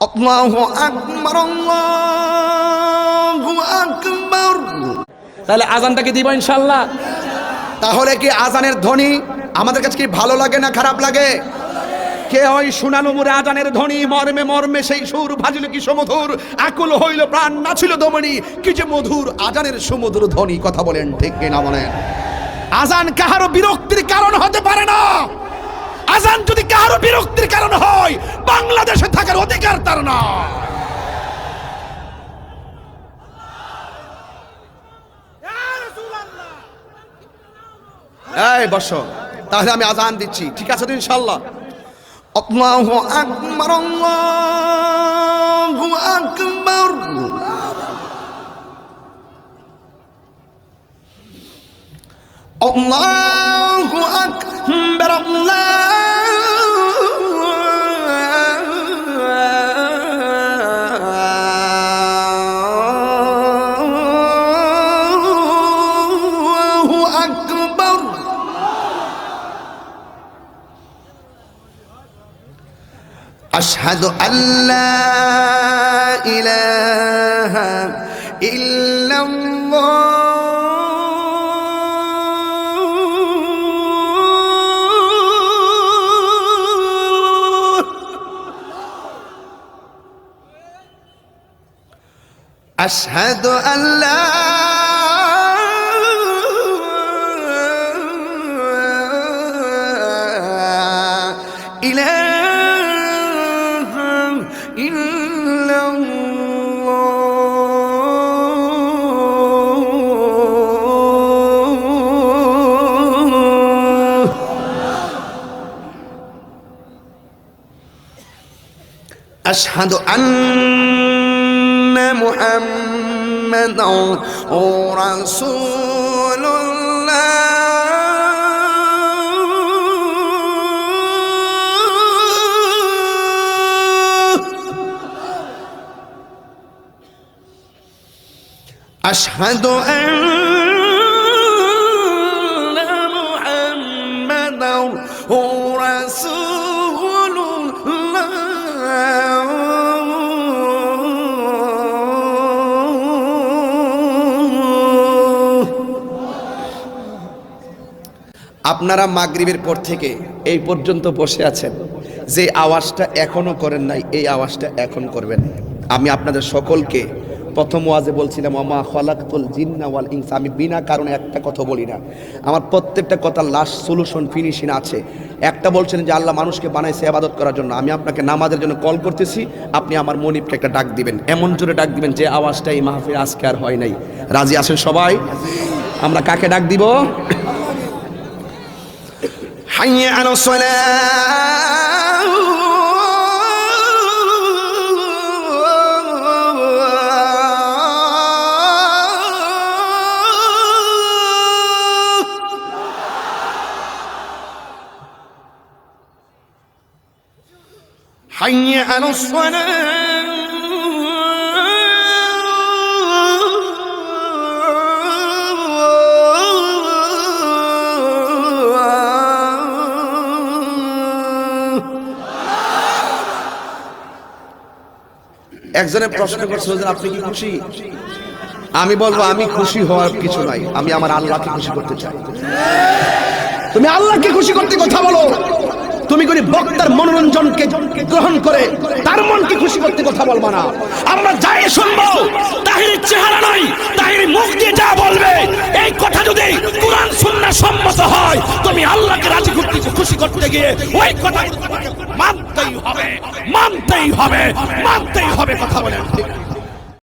আল্লাহু আকবার, আল্লাহু আকবার। তাহলে আজানটাকে দিব ইনশাআল্লাহ। তাহলে কি আজানের ধ্বনি আমাদের কাছে কি ভালো লাগে না খারাপ লাগে? কে ওই শুনানো মুরে আজানের ধ্বনি, মর্মে মর্মে সেই সুর ভাজিল কি সমধুর, আকুল হইল প্রাণ নাছিল দমনি, কি যে মধুর আজানের সমুদ্র ধ্বনি। কথা বলেন ঠিক কিনা বলেন? আজান কাহারো বিরক্তির কারণ হতে পারে না। আজান যদি কাহারো বিরক্তির কারণ হয়, বাংলাদেশে থাকার অধিকার তার না। এই বসো, তাহলে আমি আজান দিচ্ছি, ঠিক আছে তো ইনশাআল্লাহ? আল্লাহু আকবার, আল্লাহু আকবার। আল্লাহু আকবার, আল্লাহু আকবার। আশহাদু আল্লা ইলাহা ইল্লাল্লাহ, আশহাদু আল্লা ইলাহা ইল্লাল্লাহ। আশহাদু আন্না মুহাম্মাদান রাসূলুল্লাহ। আশহাদু আন্না মুহাম্মাদান রাসূলুল্লাহ। আপনারা মাগরিবের পর থেকে এই পর্যন্ত বসে আছেন, যে আওয়াজটা এখনো করেন নাই এই আওয়াজটা এখন করবেন। আমি আপনাদের সকলকে প্রথম ওয়াজে বলছিলাম ওমা খলাকতুল জিন্না ওয়াল ইনসা, আমি বিনা কারণে একটা কথা বলি না। আমার প্রত্যেকটা কথা লাস্ট সলিউশন ফিনিশিং আছে। একটা বলছেন যে আল্লাহ মানুষকে বানাইছে ইবাদত করার জন্য, আমি আপনাকে নামাজের জন্য কল করতেছি, আপনি আমার মনিবকে একটা ডাক দিবেন, এমন জোরে ডাক দিবেন যে আওয়াজটা এই মাহফিল আজকে আর হয় নাই। রাজি আছেন সবাই? আমরা কাকে ডাক দিব? হাইয়া আলাস সালাহ, হাইয়া আলাস সালাহ। একজনের প্রশ্ন করছে আপনি কি খুশি? আমি বলবো আমি খুশি হওয়ার কিছু নাই, আমি আমার আল্লাহকে খুশি করতে চাই। তুমি আল্লাহকে খুশি করতে কথা বলো, তুমি কোন বক্তার মনোরঞ্জনকে গ্রহণ করে তার মনকে খুশি করতে কথা বলবা না। আমরা যাই শুনবো তাহির চেহারা নাই, তাহির মুখ দিয়ে যা বলবে এই কথা যদি কুরআন সুন্নাহ সম্মত হয়, তুমি আল্লাহকে রাজি করতে খুশি করতে গিয়ে ওই কথা মানতেই হবে, মানতেই হবে, মানতেই হবে। কথা বলেন।